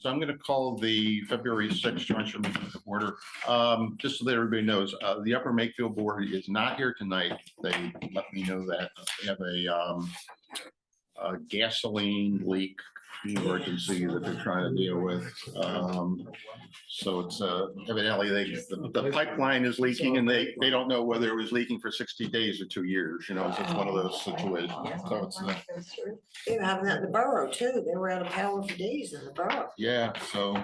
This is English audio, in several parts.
So I'm going to call the February 6th joint meeting to order. Just so that everybody knows, the Upper Makefield Board is not here tonight. They let me know that they have a gasoline leak emergency that they're trying to deal with. So it's evidently the pipeline is leaking and they don't know whether it was leaking for 60 days or 2 years. You know, so it's one of those situations. So it's They were having that in the borough too. They were out of power for days in the borough. yeah. So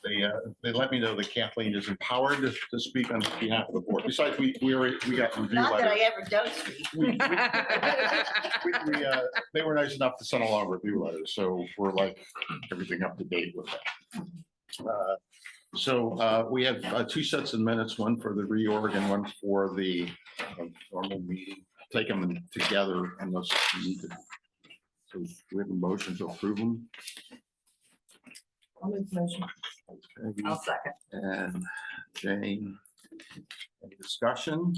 they let me know that Kathleen is empowered to speak on behalf of the board. Besides, we got review Not that I letters. ever don't speak. They were nice enough to send along review letters, so we're like everything up to date with that. So we have 2 sets of minutes, one for the reorg and one for the normal meeting. Take them together unless you need to. So we have a motion to approve them. I'll make the motion. Okay. I'll second. And Jane, any discussion?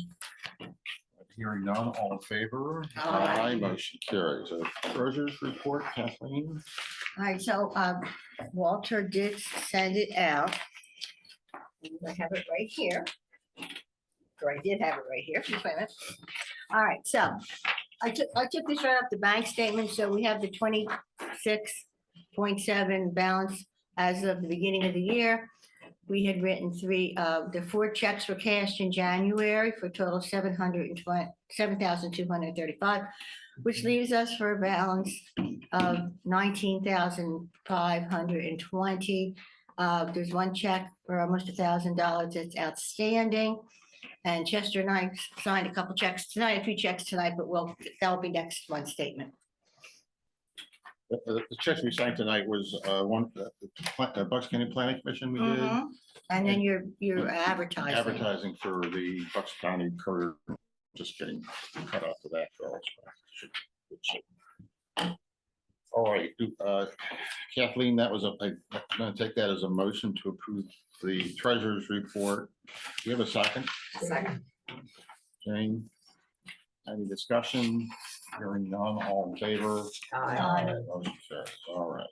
Hearing none, all in favor? Aye. Motion carries. Treasurer's report, Kathleen. All right, so Walter did send it out. I have it right here. Or I did have it right here. Just wait a minute. All right, so I took this right off the bank statement. So we have the 26.7 balance as of the beginning of the year. We had written the 4 checks were cashed in January for a total of $7,235, which leaves us for a balance of $19,520. There's 1 check for almost $1,000 that's outstanding. And Chester and I signed a couple checks tonight, a few checks tonight, but that'll be next month's statement. The check we signed tonight was one, the Bucks County Planning Commission we did. Mhm. And then your advertising. Advertising for the Bucks County Courier, just getting cut off of that. All right, Kathleen, that was I'm going to take that as a motion to approve the treasurer's report. Do you have a second? Second. Jane, any discussion? Hearing none, all in favor? Aye. Motion carries. All right.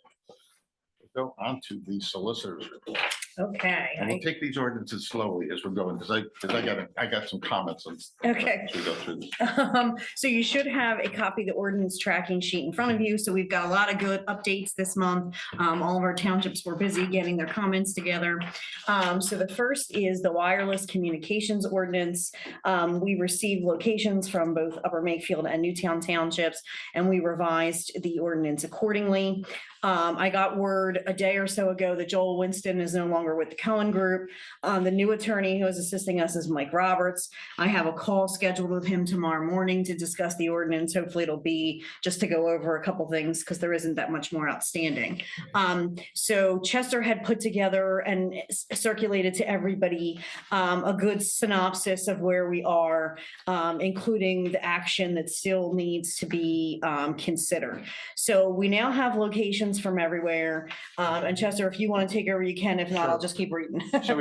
We'll go on to the solicitor's report. Okay. And we'll take these ordinances slowly as we're going, because I got some comments on. Okay. As we go through this. So you should have a copy of the ordinance tracking sheet in front of you. So we've got a lot of good updates this month. All of our townships were busy getting their comments together. So the first is the wireless communications ordinance. We received locations from both Upper Makefield and Newtown townships, and we revised the ordinance accordingly. I got word a day or so ago that Joel Winston is no longer with the Cohen Group. The new attorney who is assisting us is Mike Roberts. I have a call scheduled with him tomorrow morning to discuss the ordinance. Hopefully it'll be just to go over a couple things because there isn't that much more outstanding. So Chester had put together and circulated to everybody a good synopsis of where we are, including the action that still needs to be considered. So we now have locations from everywhere. And Chester, if you want to take over, you can. If not, Sure. I'll just keep reading. So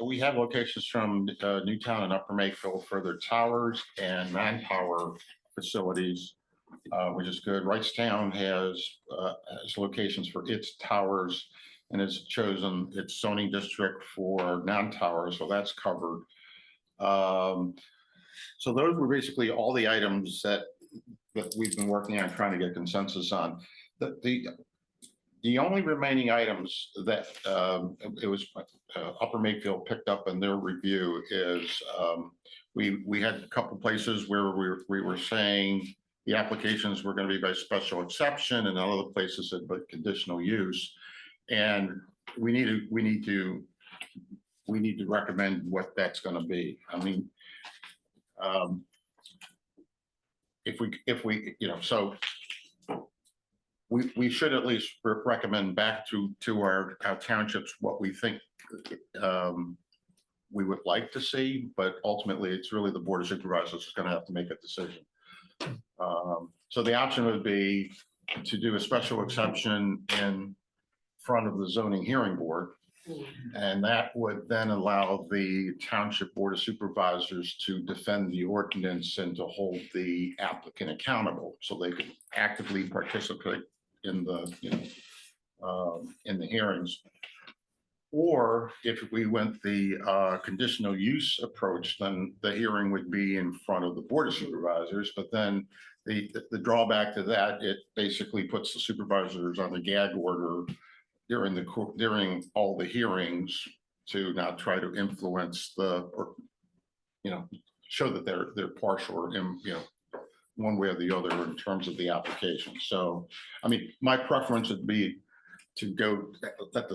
we have locations from Newtown and Upper Makefield for their towers and manpower facilities, which is good. Wrightstown has locations for its towers and has chosen its zoning district for non-towers, so that's covered. So those were basically all the items that we've been working on trying to get consensus on. The only remaining items that it was Upper Makefield picked up in their review is we had a couple places where we were saying the applications were going to be by special exception, and other places said but conditional use, and we need to recommend what that's going to be. I mean, if we so. We should at least recommend back to our townships what we think we would like to see, but ultimately it's really the Board of Supervisors that's going to have to make a decision. So the option would be to do a special exception in front of the zoning hearing board, and that would then allow the Township Board of Supervisors to defend the ordinance and to hold the applicant accountable so they can actively participate in the the hearings. Or if we went the conditional use approach, then the hearing would be in front of the Board of Supervisors. But then the drawback to that, it basically puts the supervisors on the gag order during all the hearings to not try to influence or, show that they're partial or, one way or the other in terms of the application. So, I mean, my preference would be to go have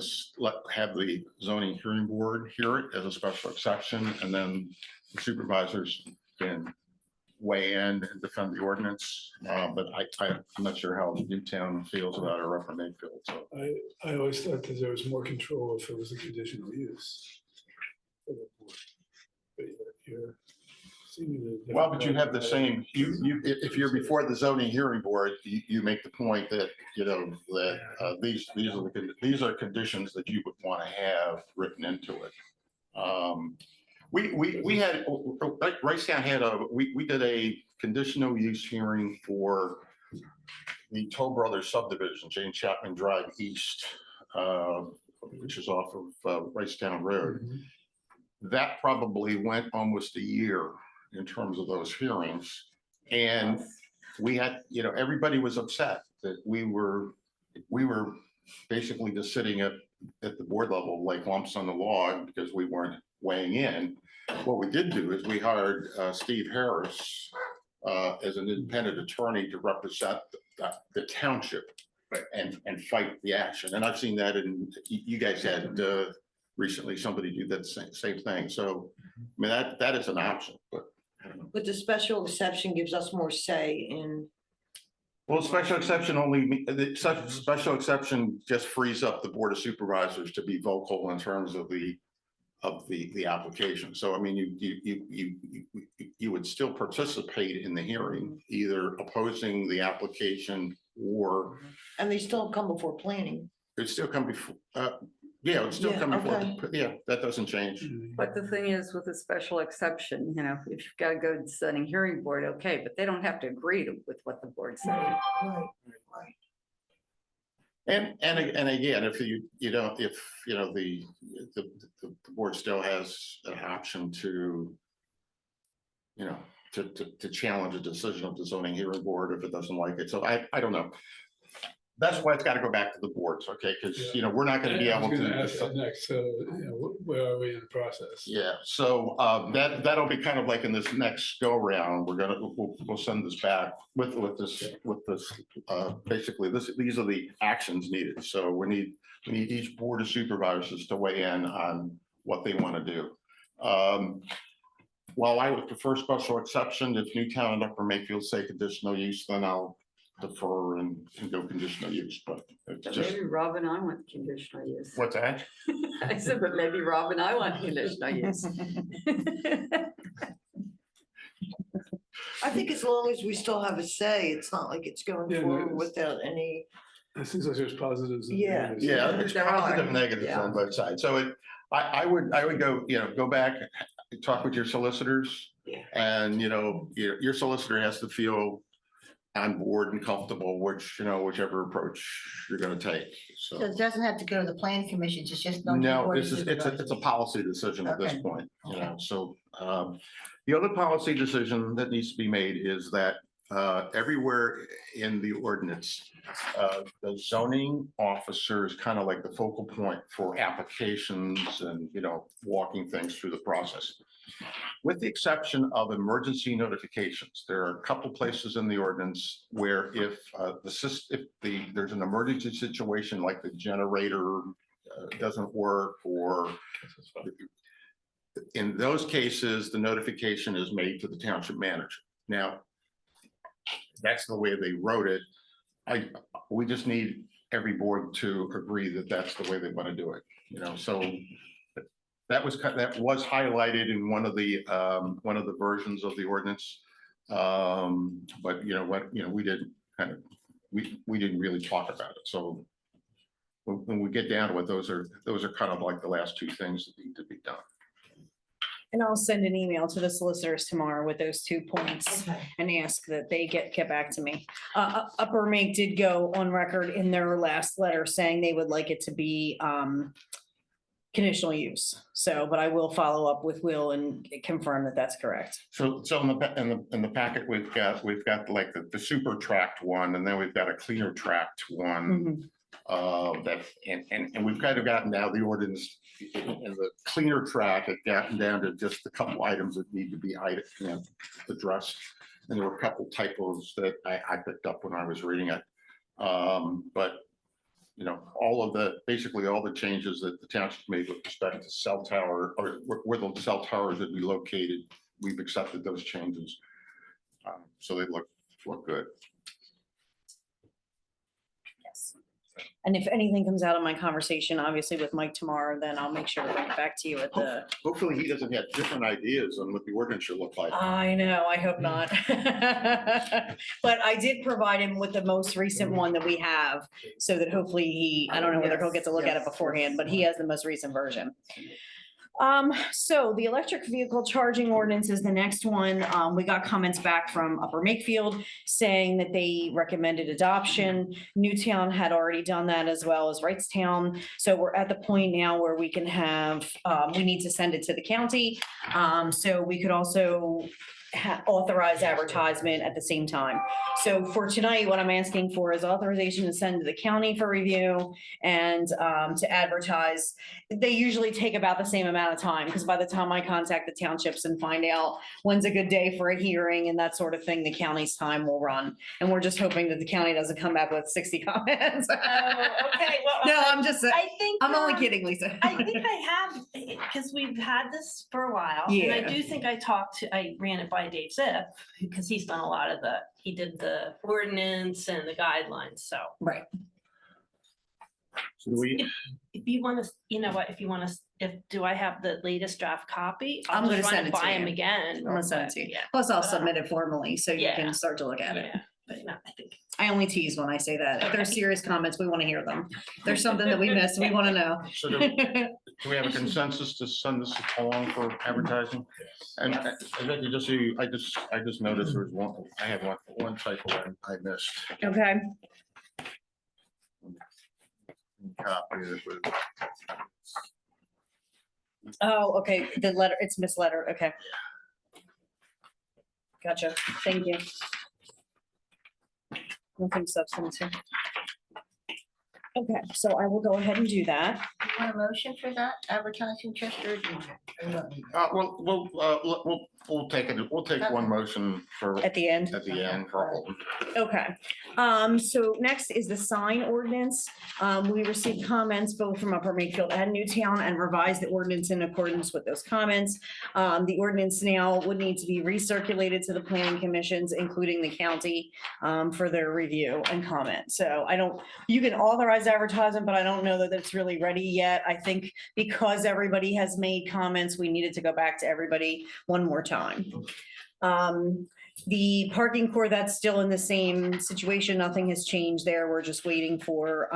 the zoning hearing board hear it as a special exception, and then the supervisors can weigh in and defend the ordinance. But I'm not sure how Newtown feels about it or Upper Mayfield. So I always thought that there was more control if it was a conditional use. For the board. But you're seeming to. well, but you have the same. If you're before the zoning hearing board, you make the point that these are conditions that you would want to have written into it. We had Wrightstown we did a conditional use hearing for the Toll Brothers subdivision, Jane Chapman Drive East, which is off of Wrightstown Road. Mhm. That probably went almost a year in terms of those hearings. And we had, everybody was upset that we were basically just sitting at the board level like lumps on the log because we weren't weighing in. What we did do is we hired Steve Harris as an independent attorney to represent the township and fight the action. And I've seen that, and you guys had recently somebody do that same thing. So, I mean, that is an option, but I don't know. But the special exception gives us more say in. Well, special exception special exception just frees up the Board of Supervisors to be vocal in terms of the application. So, I mean, you would still participate in the hearing, either opposing the application or And they still come before planning. it'd still come before, yeah, it'd still Yeah, come before, okay. yeah, that doesn't change. But the thing is, with a special exception, if you've got to go to the zoning hearing board, okay, but they don't have to agree with what the board says. Right, right. And again, if the board still has an option to challenge a decision of the zoning hearing board if it doesn't like it. So I don't know. That's why it's got to go back to the boards, okay? Because we're not going to be I was able gonna to. ask that next, so, where are we in the process? Yeah, so that'll be kind of like in this next go round, we'll send this back with this basically these are the actions needed. So we need each board of supervisors to weigh in on what they want to do. While I would prefer special exception, if Newtown and Upper Mayfield say conditional use, then I'll defer and go conditional use, but it's But just, maybe Rob and I want conditional use. what's that? I said, but maybe Rob and I want conditional use. I think as long as we still have a say, it's not like it's going Yeah, no, forward it's- without any. It seems like there's positives. and Yeah. negatives. Yeah, there's There are, positive and negatives yeah. on both sides. So I would go back, talk with your solicitors. Yeah. And, your solicitor has to feel on board and comfortable, whichever approach you're gonna take. So So, it doesn't have to go to the planning commission, it's just. no, it's a policy decision at this Okay. point, Okay. So, the other policy decision that needs to be made is that everywhere in the ordinance, the zoning officer is kind of like the focal point for applications and, walking things through the process. With the exception of emergency notifications, there are a couple places in the ordinance where if there's an emergency situation, like the generator doesn't work, or in those cases, the notification is made to the township manager. Now, that's the way they wrote it. We just need every board to agree that that's the way they want to do it, so that was highlighted in one of the versions of the ordinance. But we didn't really talk about it. So when we get down to it, those are kind of like the last two things that need to be done. And I'll send an email to the solicitors tomorrow with those 2 points and ask that they get back to me. Upper Mink did go on record in their last letter saying they would like it to be conditional use. So, but I will follow up with Will and confirm that that's correct. So in the packet, we've got like the super tracked one, and then we've got a cleaner tracked one. That, and we've kind of gotten now the ordinance in the cleaner track, it gotten down to just a couple items that need to be addressed. And there were a couple typos that I picked up when I was reading it. But basically all the changes that the township made with respect to cell tower, or where the cell towers would be located, we've accepted those changes. So they look good. Yes. And if anything comes out of my conversation, obviously with Mike tomorrow, then I'll make sure to bring it back to you at the. Hopefully he doesn't have different ideas on what the ordinance should look like. I know, I hope not. But I did provide him with the most recent one that we have, so that hopefully I don't know whether he'll get to look at it beforehand, but he has the most recent version. So the electric vehicle charging ordinance is the next one. We got comments back from Upper Makefield saying that they recommended adoption. Newtown had already done that, as well as Wrightstown. So we're at the point now where we can have, we need to send it to the county. So we could also authorize advertisement at the same time. So for tonight, what I'm asking for is authorization to send to the county for review and to advertise. They usually take about the same amount of time, because by the time I contact the townships and find out when's a good day for a hearing and that sort of thing, the county's time will run. And we're just hoping that the county doesn't come back with 60 comments. Oh, okay, well. No, I'm just, I think. I'm only kidding, Lisa. I think I have, because we've had this for a while. And Yeah. I do think I ran it by Dave Zip, because he's done a lot of he did the ordinance and the guidelines, so. Right. So we, If you want to, you know what, if you want to, do I have the latest draft copy? I'm I'll gonna just run send it to by him you. again. I'm gonna send it to you. Yeah, Plus I'll submit it formally so you Yeah. can start to look at it. yeah, but no, I think. I only tease when I say that. If there's Okay. serious comments, we want to hear them. If there's something that we missed, we want to know. so do we have a consensus to send this along for advertising? And Yes. I think you just see, I just noticed there was I had one typo I missed. Okay. Copy it with- Oh, okay. The letter, it's mislettered. Okay. Gotcha. Thank you. Nothing substantive. Okay, so I will go ahead and do that. You want a motion for that advertising, Chester? We'll take it. We'll take one motion for At the end. at the end for all of them. Okay, so next is the sign ordinance. We received comments both from Upper Makefield and Newtown and revised the ordinance in accordance with those comments. The ordinance now would need to be recirculated to the planning commissions, including the county, for their review and comment. So you can authorize advertisement, but I don't know that it's really ready yet. I think because everybody has made comments, we needed to go back to everybody one more time. The parking core, that's still in the same situation. Nothing has changed there. We're just waiting for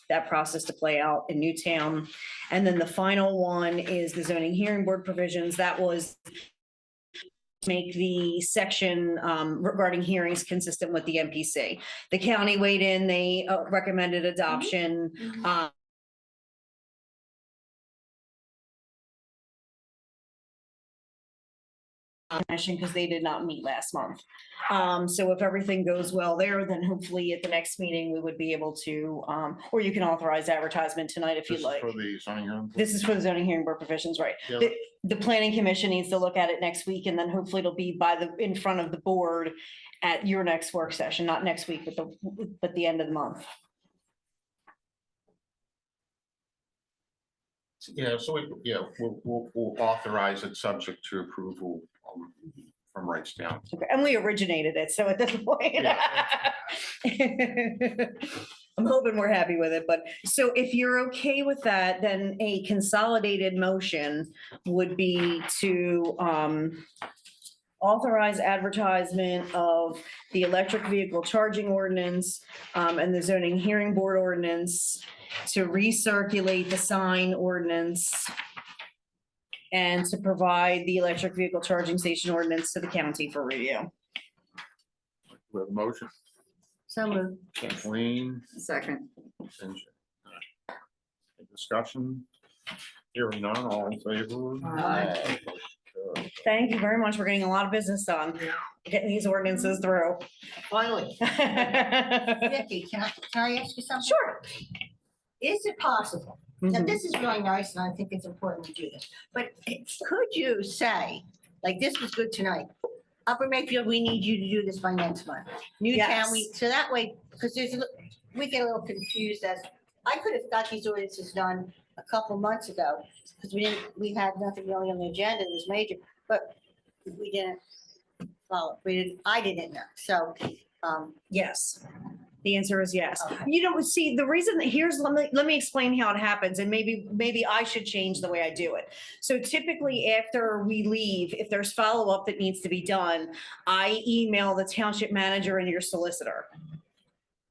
that process to play out in Newtown. And then the final one is the zoning hearing board provisions. That was make the section regarding hearings consistent with the MPC. The county weighed in, they recommended adoption. Because they did not meet last month. So if everything goes well there, then hopefully at the next meeting, we would be able to, or you can authorize advertisement tonight if This you'd is like. for the zoning hearing. This is for the zoning hearing board provisions, right? Yeah. The planning commission needs to look at it next week, and then hopefully it'll be in front of the board at your next work session, not next week, but the end of the month. Yeah, so we'll authorize it subject to approval from Wrightstown. Okay, and we originated it, so at this point. Yeah. I'm hoping we're happy with it, but so if you're okay with that, then a consolidated motion would be to authorize advertisement of the electric vehicle charging ordinance and the zoning hearing board ordinance, to recirculate the sign ordinance, and to provide the electric vehicle charging station ordinance to the county for review. We have a motion. So moved. Kathleen, Second. and any discussion. Hearing none, all in favor? Aye. Thank you very much. We're getting a lot of business done, getting these ordinances through. Finally. Vicky, can I ask you something? Sure. Is it possible? Now, Mhm. this is really nice, and I think it's important to do this, but could you say, like, this was good tonight. Upper Mayfield, we need you to do this by next month. Newtown, so that way, because we get a little confused as, I could have got these ordinances done a couple months ago, because we had nothing really on the agenda, it was major, but we didn't follow, I didn't know, so, Yes. The answer is yes. Okay. You know, see, the reason that let me explain how it happens, and maybe I should change the way I do it. So typically after we leave, if there's follow-up that needs to be done, I email the township manager and your solicitor.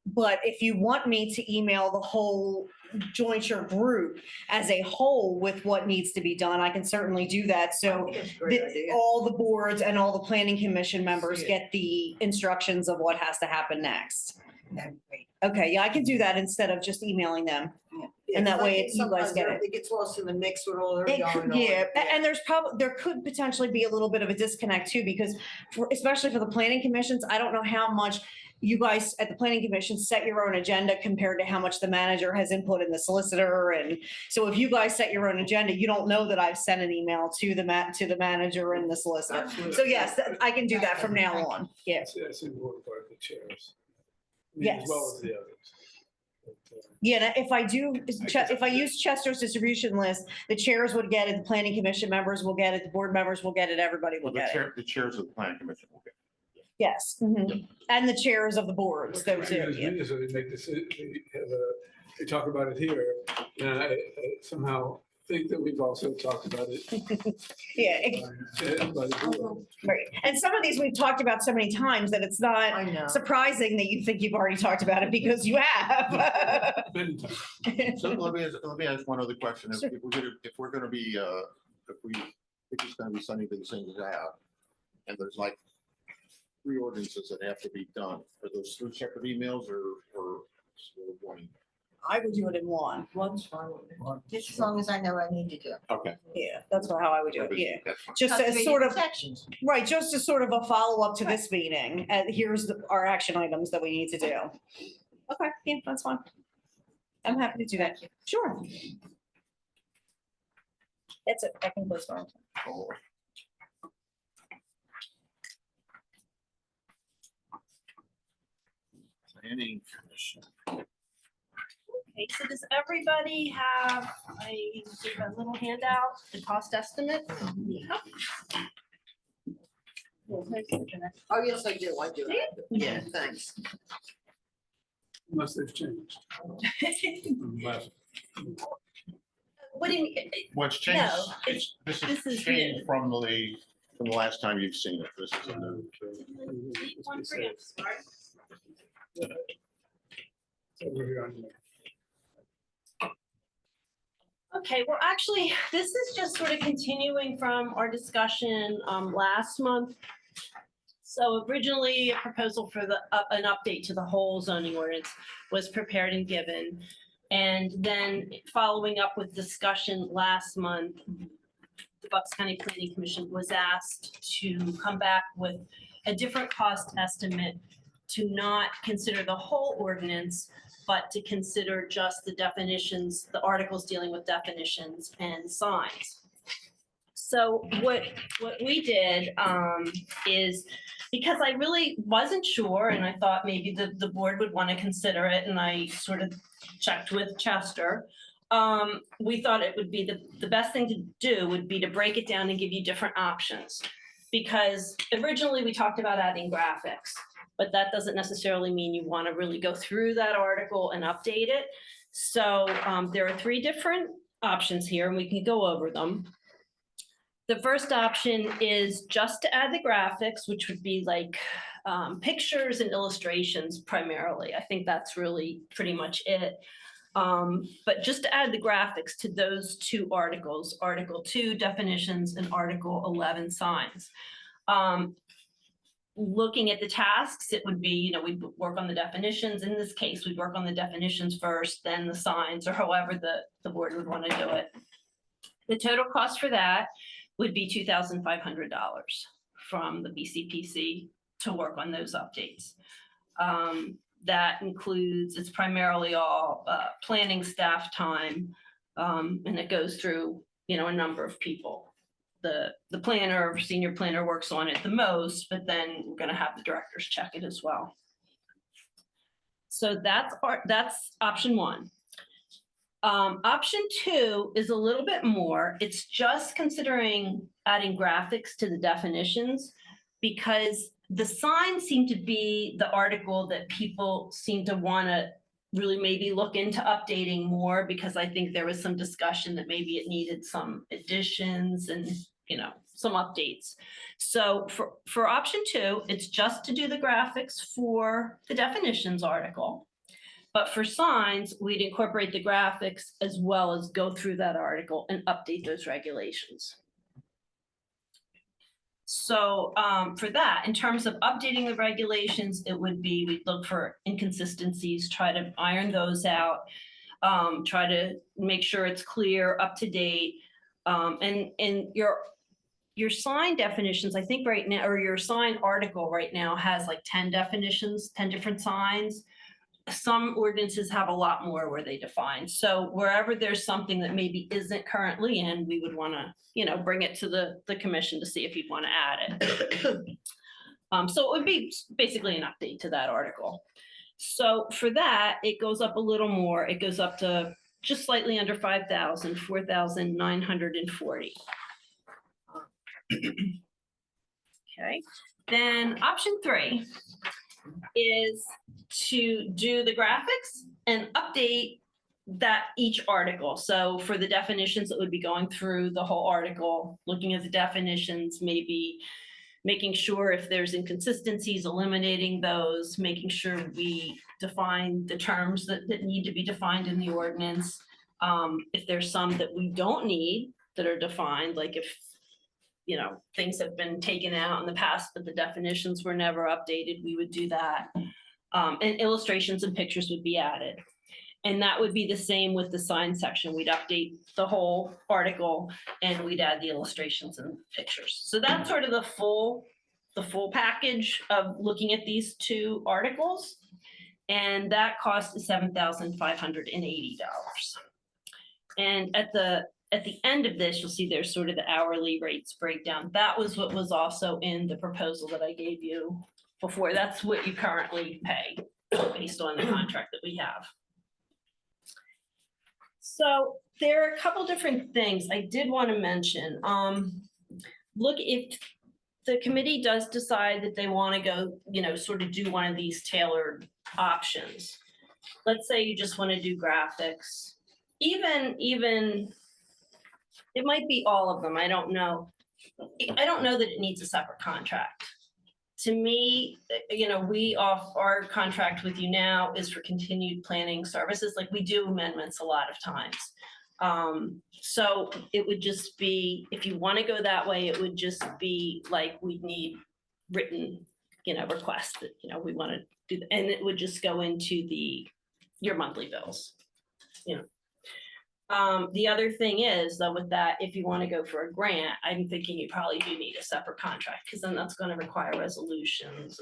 But if you want me to email the whole jointure group as a whole with what needs to be done, I can certainly do that. So That's a great that idea. all the boards and all the planning commission members get the instructions of what has to happen next. that'd be great. Okay, yeah, I can do that instead of just emailing them. Yeah, And that 'cause I way think you guys sometimes get it. It gets lost in the mix with all their It going could- on. Yeah, and there could potentially be a little bit of a disconnect too, because especially for the planning commissions, I don't know how much you guys at the planning commission set your own agenda compared to how much the manager has input in the solicitor. And so if you guys set your own agenda, you don't know that I've sent an email to the manager and the solicitor. Absolutely. So yes, I can do that from now on. Yeah. That's an important part of the chairs. I mean, As well Yes. as the others. But, Yeah, and if I use Chester's distribution list, the chairs would get it, the planning commission members will get it, the board members will get it, everybody will Well, get it. the chairs of the planning commission will get. Yes, mhm. And the chairs of the boards, What those you two, do yeah. is they make this, they talk about it here, and I somehow think that we've also talked about it. Yeah, by the board. right. And some of these we've talked about so many times that it's not I know. surprising that you think you've already talked about it because you have. Many times. So let me ask one other question. If we're gonna be, if it's gonna be sending these things out, and there's like 3 ordinances that have to be done, are those 3 separate emails or one? I would do it in one. One's fine with me. Just as long as I know what I need to do. Okay. Yeah, that's how I would do it, yeah. That's fine. Just Cut as three sort of, Sections. right, just as sort of a follow-up to this meeting. Here's our action items that we need to do. Okay, yeah, that's fine. I'm happy to do that. Sure. That's it. I can close on. Planning commission. Okay, so does everybody have a little handout, the cost estimate? Oh, yes, I do. Yeah, thanks. Unless they've changed. from last- What do you mean? What's changed? No, This this is is changed from the last time you've seen it. This is a new. One for you, sorry. So we're here on- Okay, well, actually, this is just sort of continuing from our discussion last month. So originally, a proposal for an update to the whole zoning ordinance was prepared and given. And then following up with discussion last month, the Bucks County Planning Commission was asked to come back with a different cost estimate to not consider the whole ordinance, but to consider just the definitions, the articles dealing with definitions and signs. So what we did is, because I really wasn't sure, and I thought maybe the board would want to consider it, and I sort of checked with Chester. We thought it would be the best thing to do would be to break it down and give you different options. Because originally we talked about adding graphics, but that doesn't necessarily mean you want to really go through that article and update it. So there are 3 different options here, and we can go over them. The first option is just to add the graphics, which would be like pictures and illustrations primarily. I think that's really pretty much it. But just to add the graphics to those two articles, Article 2 definitions and Article 11 signs. Looking at the tasks, it would be, we'd work on the definitions. In this case, we'd work on the definitions first, then the signs, or however the board would want to do it. The total cost for that would be $2,500 from the BCPC to work on those updates. That includes, it's primarily all planning staff time, and it goes through, a number of people. The planner, senior planner works on it the most, but then we're gonna have the directors check it as well. So that's option 1. Option 2 is a little bit more. It's just considering adding graphics to the definitions, because the signs seem to be the article that people seem to want to really maybe look into updating more, because I think there was some discussion that maybe it needed some additions and, some updates. So for option 2, it's just to do the graphics for the definitions article. But for signs, we'd incorporate the graphics as well as go through that article and update those regulations. So for that, in terms of updating the regulations, it would be, we'd look for inconsistencies, try to iron those out, try to make sure it's clear, up to date. And your sign definitions, I think right now, or your sign article right now has like 10 definitions, 10 different signs. Some ordinances have a lot more where they define. So wherever there's something that maybe isn't currently in, we would want to, bring it to the commission to see if you'd want to add it. So it would be basically an update to that article. So for that, it goes up a little more. It goes up to just slightly under 5,000, 4,940. Okay, then option 3 is to do the graphics and update that each article. So for the definitions, it would be going through the whole article, looking at the definitions, maybe making sure if there's inconsistencies, eliminating those, making sure we define the terms that need to be defined in the ordinance. If there's some that we don't need that are defined, like if things have been taken out in the past, but the definitions were never updated, we would do that. And illustrations and pictures would be added. And that would be the same with the sign section. We'd update the whole article and we'd add the illustrations and pictures. So that's sort of the full package of looking at these two articles. And that cost is $7,580. And at the end of this, you'll see there's sort of the hourly rates breakdown. That was what was also in the proposal that I gave you before. That's what you currently pay based on the contract that we have. So there are a couple different things I did want to mention. Look, if the committee does decide that they want to go, sort of do one of these tailored options. Let's say you just want to do graphics, even it might be all of them. I don't know. I don't know that it needs a separate contract. To me, our contract with you now is for continued planning services. Like we do amendments a lot of times. So it would just be, if you want to go that way, it would just be like we'd need written, requests that, we want to do, and it would just go into your monthly bills. The other thing is though, with that, if you want to go for a grant, I'm thinking you probably do need a separate contract, because then that's going to require resolutions.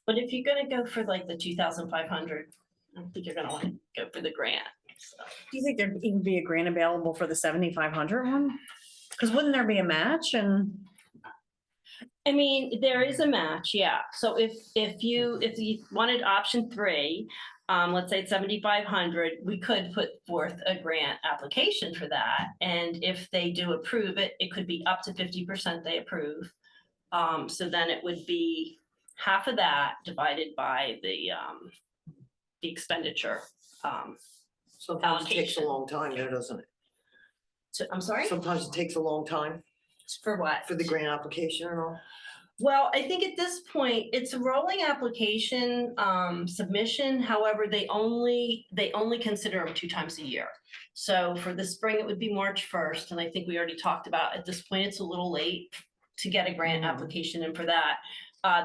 But if you're going to go for like the 2,500, I don't think you're going to want to go for the grant. So. Do you think there'd even be a grant available for the 7,500 one? Because wouldn't there be a match? And I mean, there is a match, yeah. So if you wanted option 3, let's say it's 7,500, we could put forth a grant application for that. And if they do approve it, it could be up to 50% they approve. So then it would be half of that divided by the expenditure. Sometimes it takes a allocation. long time, though, doesn't it? So, I'm sorry, Sometimes it takes a long time for what? for the grant application and all. Well, I think at this point, it's a rolling application submission. However, they only consider them 2 times a year. So for the spring, it would be March 1st. And I think we already talked about, at this point, it's a little late to get a grant application in for that.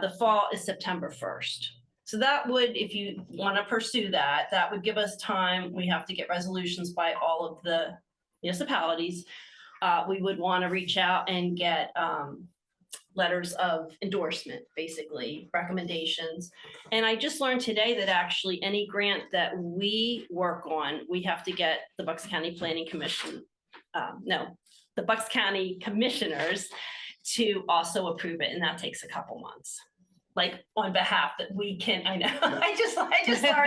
The fall is September 1st. So that would, if you want to pursue that, that would give us time. We have to get resolutions by all of the municipalities. We would want to reach out and get letters of endorsement, basically recommendations. And I just learned today that actually any grant that we work on, we have to get the Bucks County Planning Commission, the Bucks County Commissioners to also approve it. And that takes a couple months. Like on behalf that we can, I know, I just learned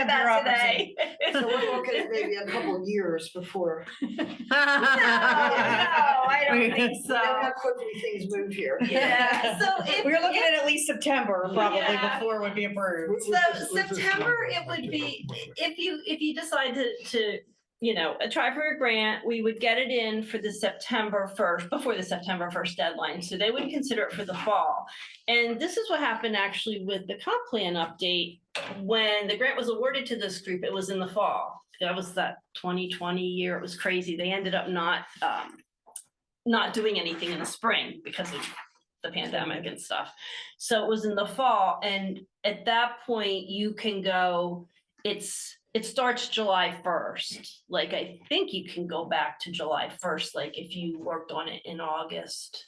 that today. So we're looking at maybe a couple of years before. No, I don't think You know so. how quickly things move here. Yeah, so if. We're looking at least September probably Yeah. before it would be approved. So September, it would be, if you decide to, try for a grant, we would get it in for the September 1st, before the September 1st deadline. So they would consider it for the fall. And this is what happened actually with the comp plan update. When the grant was awarded to this group, it was in the fall. That was that 2020 year. It was crazy. They ended up not doing anything in the spring because of the pandemic and stuff. So it was in the fall. And at that point you can go, it starts July 1st. Like, I think you can go back to July 1st. Like if you worked on it in August,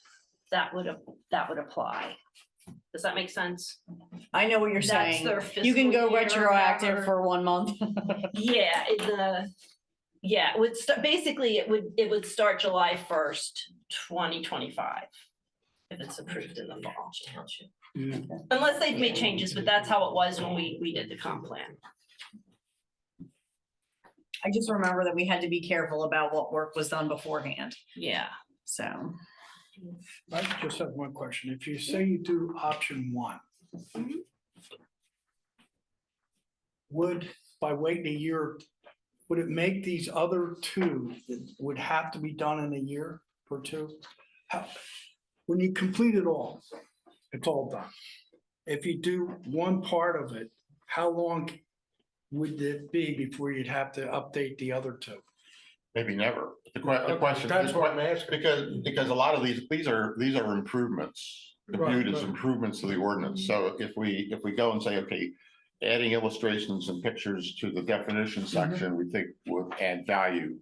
that would apply. Does that make sense? I know what you're That's saying. their You can fiscal go year or retroactive whatever. for 1 month. Yeah, it would start, basically it would start July 1st, 2025. If it's approved in the fall. Yeah. Unless they've made changes, but that's how it was when we did the comp plan. I just remember that we had to be careful about what work was done beforehand, Yeah. so. I just have one question. If you say you do option 1, Mhm. would, by waiting a year, would it make these other 2 that would have to be done in a year or 2? When you complete it all, it's all done. If you do one part of it, how long would it be before you'd have to update the other 2? Maybe never. The question. That's what I'm asking. Because a lot of these are improvements. They're Right, viewed as right. improvements to the ordinance. So if we go and say, okay, adding illustrations and pictures to the definition section, we think would add value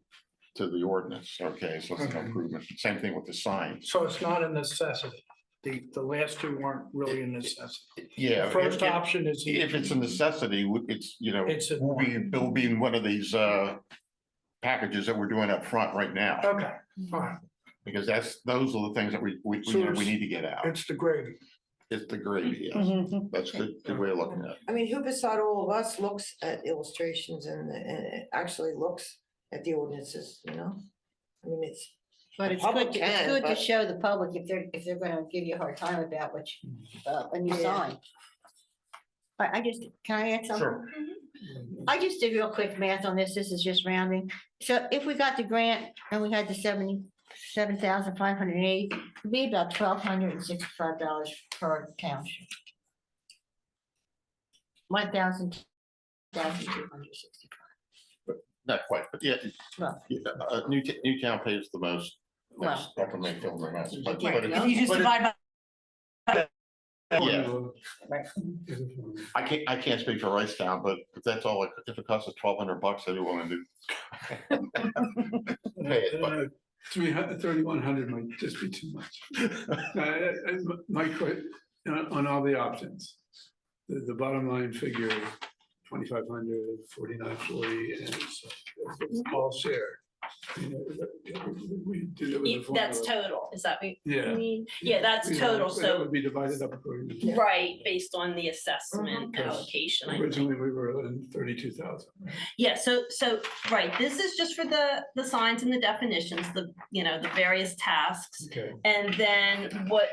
to the ordinance. Okay, so it's an Okay. improvement. Same thing with the signs. So it's not a necessity. The last 2 weren't really a necessity. Yeah. The first if- option is. If it's a necessity, it's, It's a- it'll be in one of these packages that we're doing up front right now. Okay, all right. Because those are the things that we So it's- need to get out. It's the gravy. It's the gravy, yes. Mhm. That's the way of looking at it. I mean, who beside all of us looks at illustrations and it actually looks at the ordinances, you know? I mean, it's, But it's Public good, it's can, good to but- show the public if they're gonna give you a hard time about which, a new Yeah. sign. Can I add something? Sure. I just did real quick math on this. This is just rounding. So if we got the grant and we had the 77,580, it'd be about $1,265 per township. 1,265. Not quite, but yeah, Well, Newtown pays the most. Well. Recommend film the most, but Yeah, it- If you just but it- divide Yeah, right. I can't speak for Ricetown, but if that's all, if it costs us $1,200, I do want to do. Pay it, but- 3,100 might just be too much. My question, on all the options, the bottom line figure, 2,500, 4,940, and it's all shared. You know, we did it with the That's formula. total. Is that what you Yeah. mean? Yeah, that's Yeah, total. That So, would be divided up according to. right, based on the assessment Mhm. allocation. I think. Originally, we were in 32,000. Yeah, so, right, this is just for the signs and the definitions, the various tasks. Okay. And then what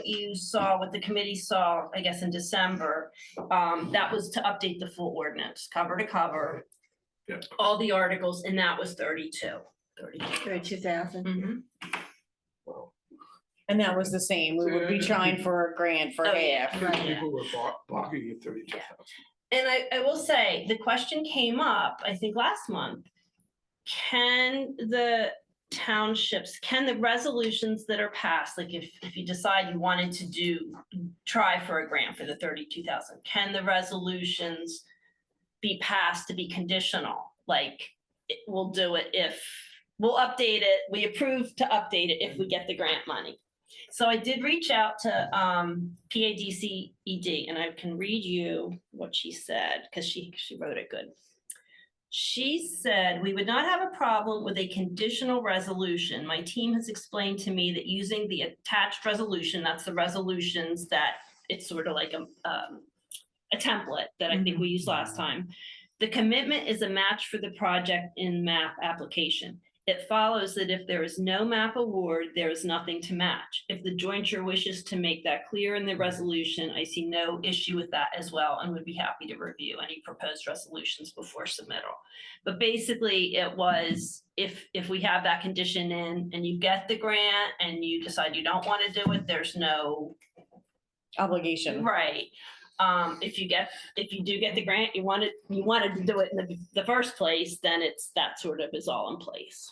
you saw, what the committee saw, I guess in December, that was to update the full ordinance, cover to cover. Yeah. All the articles, and that was 32. 32. 32,000. Mhm. And that was the same. We would be trying for a grant for Oh, yeah. half. Right. People were balking at 32,000. And I will say, the question came up, I think last month. Can the townships, can the resolutions that are passed, like if you decide you wanted to try for a grant for the 32,000, can the resolutions be passed to be conditional? Like, we'll do it if, we'll update it, we approve to update it if we get the grant money. So I did reach out to PADCED, and I can read you what she said, because she wrote it good. She said, "We would not have a problem with a conditional resolution. My team has explained to me that using the attached resolution, that's the resolutions that it's sort of like a template that I think we used last time. The commitment is a match for the project in MAP application. It follows that if there is no MAP award, there is nothing to match. If the jointure wishes to make that clear in the resolution, I see no issue with that as well and would be happy to review any proposed resolutions before submittal." But basically it was, if we have that condition in and you get the grant and you decide you don't want to do it, there's no Obligation. right. If you do get the grant, you wanted to do it in the first place, then it's, that sort of is all in place.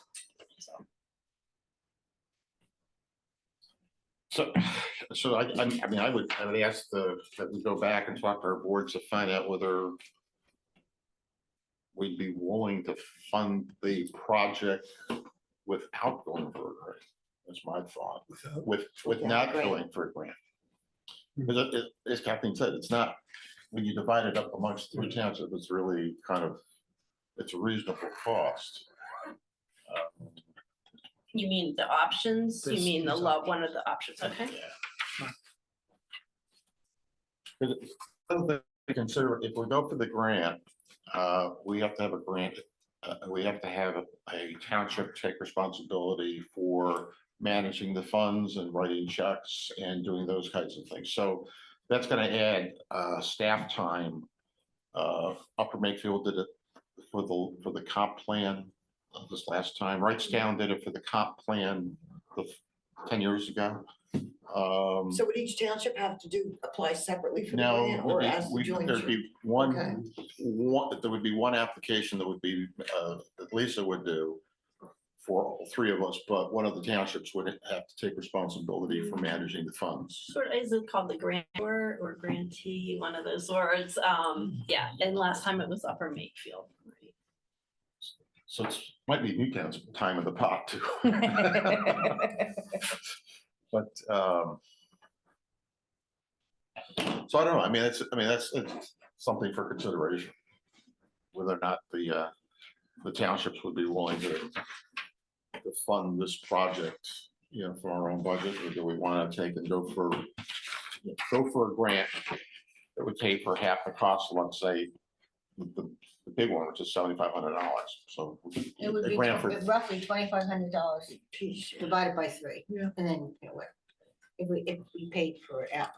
So I mean, I would ask that we go back and talk to our boards to find out whether we'd be willing to fund the project without going for a grant. That's my thought, with not going for a grant. Because as Kathleen said, it's not, when you divide it up amongst 3 townships, it's really kind of, it's a reasonable cost. You mean the options? You This mean the is one of the options, okay? Consider, if we go for the grant, we have to have a grant, we have to have a township take responsibility for managing the funds and writing checks and doing those kinds of things. So that's gonna add staff time. Upper Makefield did it for the comp plan this last time. Wrightstown did it for the comp plan 10 years ago. So would each township have to apply separately for the grant or No, as the joint? there'd be there would be one application that would be, that Lisa would do for all 3 of us, but one of the townships would have to take responsibility for managing the funds. Sort of, is it called the grantor or grantee, one of those words? Yeah, and last time it was Upper Makefield. Right? So it might be Newtown's time of the pot too. But, so I don't know, I mean, it's something for consideration. Whether or not the townships would be willing to fund this project, you know, from our own budget, or do we want to take and go for a grant that would pay for half the cost, let's say, the big one, which is $7,500. So It would the be grant for roughly $2,500 divided by 3. Yeah. And then, you know, what, if we paid for it out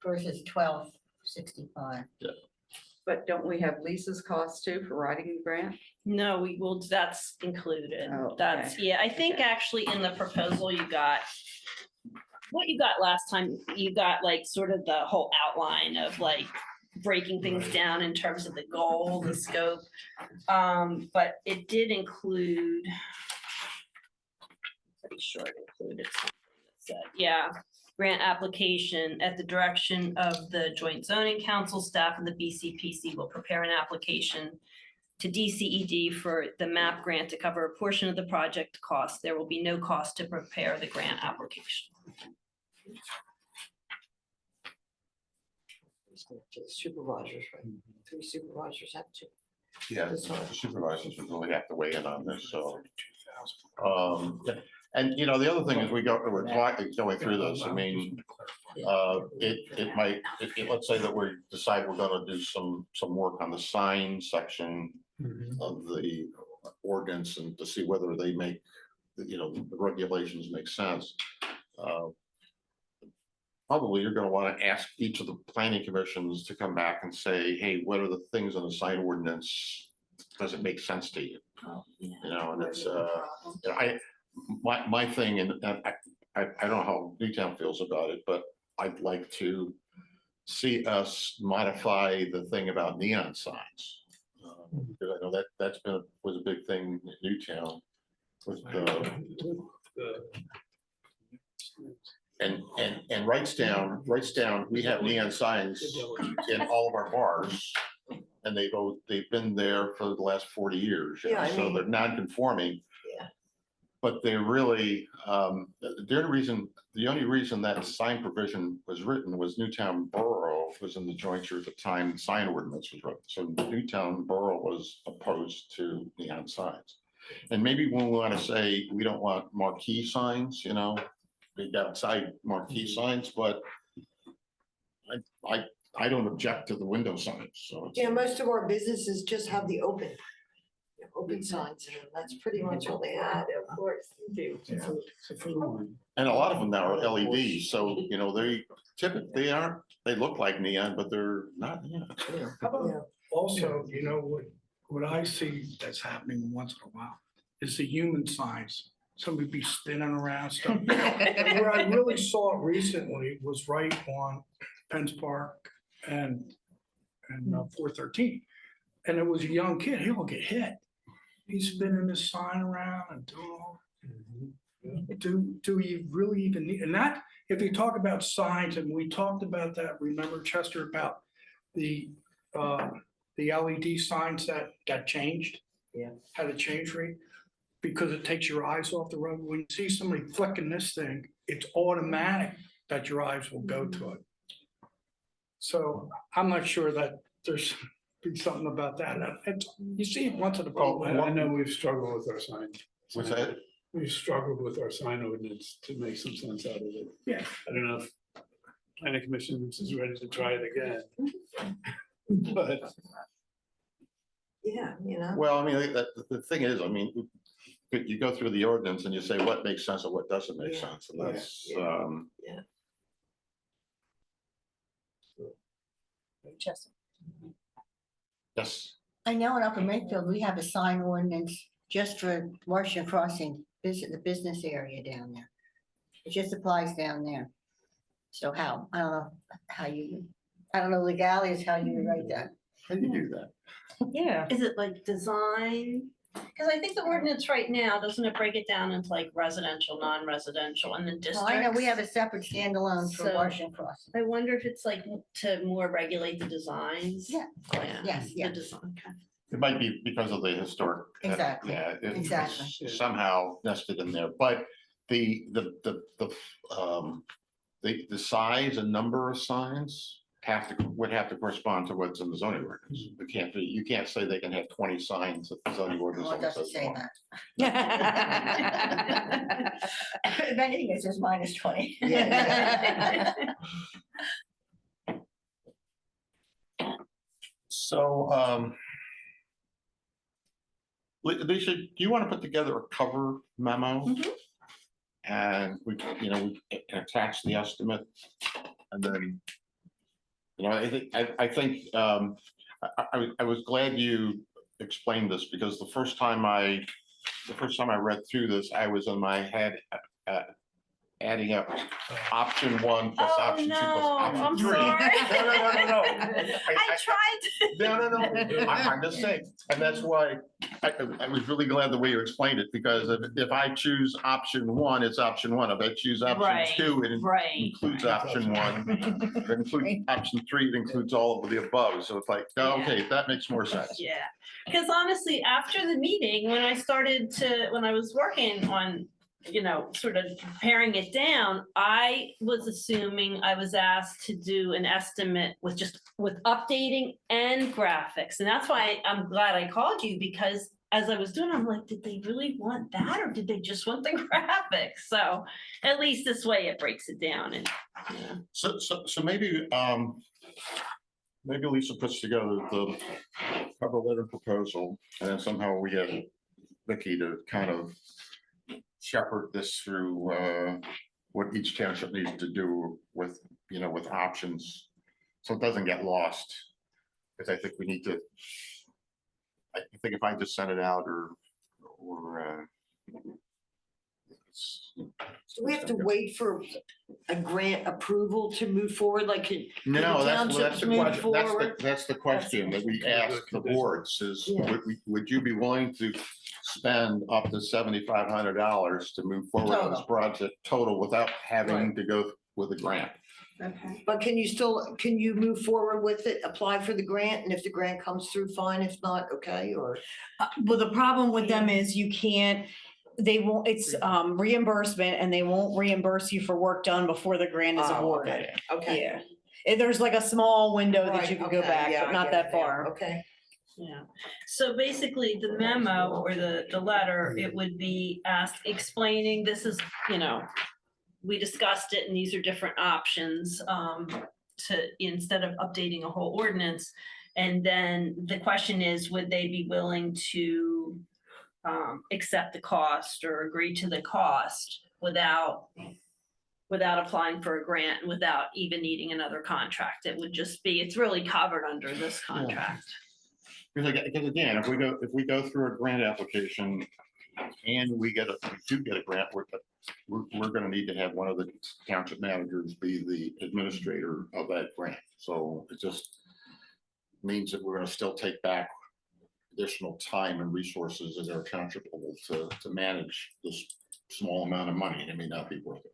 versus $1,265. But don't we have Lisa's cost too for writing the grant? No, we will, that's included. Oh, That's, okay. yeah, I think Okay. actually in the proposal you got, what you got last time, you got like sort of the whole outline of like breaking things down in terms of the goal, the scope. But it did include, pretty sure it included something that said, yeah, grant application at the direction of the Joint Zoning Council, staff of the BCPC will prepare an application to DCED for the MAP grant to cover a portion of the project cost. There will be no cost to prepare the grant application. Supervisors, right? 3 supervisors have to. Yeah, the supervisors would really have to weigh in on this, so. And you know, the other thing is we're going through this, I mean, it might, let's say that we decide we're gonna do some work on the sign section of the ordinance and to see whether they make, you know, the regulations make sense. Probably you're gonna wanna ask each of the planning commissions to come back and say, hey, what are the things in the sign ordinance? Does it make sense to you? Oh, yeah. You know, and it's, my thing, and I don't know how Newtown feels about it, but I'd like to see us modify the thing about neon signs. Because I know was a big thing in Newtown with and Wrightstown, we have neon signs in all of our bars. And they've been there for the last 40 years. Yeah, I so mean- they're non-conforming. Yeah. But they're really, the only reason that sign provision was written was Newtown Borough was in the jointure at the time sign ordinance was written. So Newtown Borough was opposed to neon signs. And maybe when we want to say we don't want marquee signs, big outside marquee signs, but I don't object to the window signs, so. Yeah, most of our businesses just have the open signs, and that's pretty much all they had. Of course, you do. It's a full line. And a lot of them now are LED, so, they typically they look like neon, but they're not neon. How about Yeah. also, what I see that's happening once in a while is the human signs. Somebody be spinning around stuff. Where I really saw it recently was right on Penn's Park and 413. And it was a young kid, he will get hit. He's spinning his sign around and doing all. Do you really even need, and that, if you talk about signs, and we talked about that, remember Chester, about the LED signs that got changed? Yeah. Had a change rate, because it takes your eyes off the road. When you see somebody flicking this thing, it's automatic that your eyes will go to it. So I'm not sure that there's be something about that. You see it once in a while. I know we've struggled with our sign. What's that? We've struggled with our sign ordinance to make some sense out of it. Yeah. I don't know if planning commission is ready to try it again. But Yeah, Well, I mean, the thing is, you go through the ordinance and you say what makes sense and what doesn't make Yeah, sense, and that's, Chester. yes. I know in Upper Makefield, we have a sign ordinance just for Washington Crossing, the business area down there. It just applies down there. So how? I don't know I don't know legalities, how you write that. How do you do that? Yeah. Is it like design? Because I think the ordinance right now, doesn't it break it down into like residential, non-residential, and then Oh, districts? I know, we have a separate standalone for So- Washington Crossing. I wonder if it's like to more regulate the designs. Yeah. Yes, The yeah. design. Okay. It might be because of the historic. Exactly, Yeah, it's exactly. somehow nested in there, but the size and number of signs would have to correspond to what's in the zoning ordinance. You can't say they can have 20 signs if the zoning ordinance. Well, it only doesn't says say one. that. If anything, it says -20. So, Lisa, do you want to put together a cover memo? Mhm. And we can attach the estimate, and then, I think, I was glad you explained this, because the first time I read through this, I was in my head, adding up option 1 plus Oh, option 2 plus no, option I'm 3. sorry. No. I tried to. No. I'm just saying, and that's why I was really glad the way you explained it, because if I choose option 1, it's option 1. If I choose option Right, 2, it Right. includes option 1. It includes option 3, it includes all of the above. So it's like, oh, okay, that makes more sense. Yeah, because honestly, after the meeting, when I was working on, sort of paring it down, I was assuming I was asked to do an estimate with updating and graphics. And that's why I'm glad I called you, because as I was doing, I'm like, did they really want that, or did they just want the graphics? So at least this way it breaks it down and, So maybe, maybe Lisa puts together the cover letter proposal, and then somehow we get Vicky to kind of shepherd this through what each township needs to do with options, so it doesn't get lost. Because I think we need to, I think if I just send it out or Do we have to wait for a grant approval to move forward, like? can the No, that's townships the move question. forward? That's the question that we ask the boards is, Yeah. would you be willing to spend up to $7,500 to move forward on this project total without having to go with a grant? Okay. But can you move forward with it, apply for the grant, and if the grant comes through, fine, if not, okay, or? Well, the problem with them is you can't, they won't, it's reimbursement and they won't reimburse you for work done before the grant is Oh, awarded. Okay. Yeah. And there's like a small window that you Right, can go okay, back, yeah, but I not get it that now, far. Okay. Yeah, so basically the memo or the letter, it would be asked explaining, this is, we discussed it and these are different options to, instead of updating a whole ordinance. And then the question is, would they be willing to accept the cost or agree to the cost without applying for a grant, and without even needing another contract? It would just be, it's really covered under this contract. Because again, if we go through a grant application and we do get a grant, we're gonna need to have one of the township managers be the administrator of that grant. So it just means that we're gonna still take back additional time and resources at our township level to manage this small amount of money. It may not be worth it.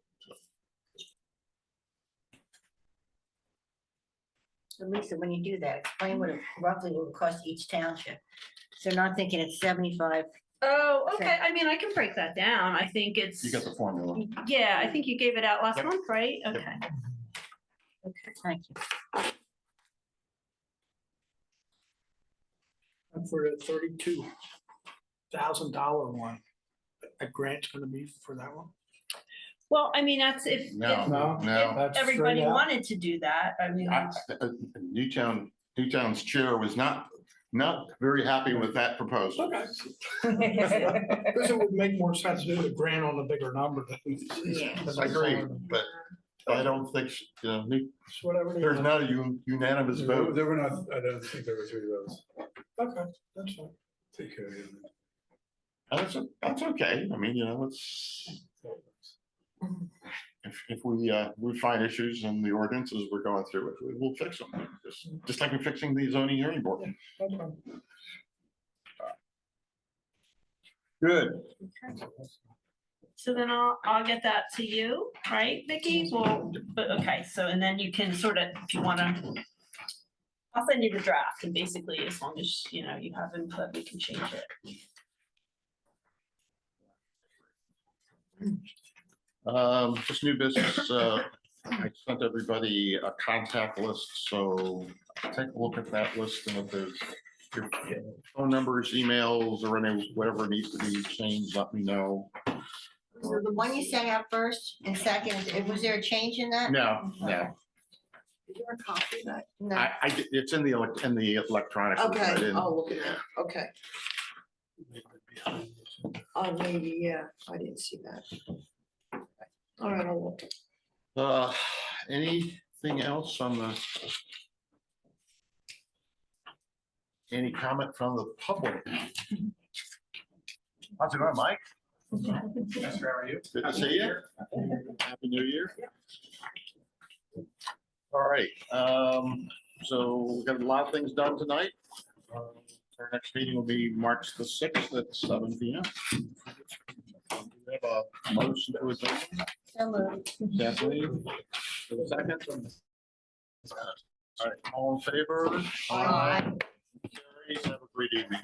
So Lisa, when you do that, explain what it roughly will cost each township. So not thinking it's 75. Oh, okay. I mean, I can break that down. I think it's. You got the formula. Yeah, I think you gave it out last Yep. month, right? Yep. Okay. Okay, thank you. And for the $32,000 one, a grant's gonna be for that one? Well, I mean, that's if No, No. no. That's straight everybody out? wanted to do that. I mean, Newtown's chair was not very happy with that proposal. Okay. Because it would make more sense to do a grant on a bigger number than. Yeah. I agree, but I don't think, It's whatever. they there's want. not a unanimous vote. There were not, I don't think there were 3 votes. Okay, that's fine. Take care of it. That's okay. I mean, it's, if we find issues in the ordinances we're going through, we'll fix them. Just like we're fixing the zoning hearing board. Okay. Good. so then I'll get that to you, right, Vicky? Well, but okay, so and then you can sort of, if you want to, I'll send you the draft, and basically as long as, you have input, we can change it. Just new business, I sent everybody a contact list, so take a look at that list, and if there's your phone numbers, emails, or any, whatever needs to be changed, let me know. So the one you sent out first and second, was there a change in that? No. Is there a copy of that? No. It's in the electronic. version. I Okay, didn't- I'll look at that, okay. Oh, maybe, yeah, I didn't see that. All right, I'll look. Anything else on the? Any comment from the public? How's it going, Mike? Yes, how are you? Good to see you. Happy New Year. All right, so we've got a lot of things done tonight. Our next meeting will be March the 6th at 7 p.m. We have a motion to adjourn. So moved. Kathleen, for the second. All right, all in favor? Aye. Carries. Have a great evening.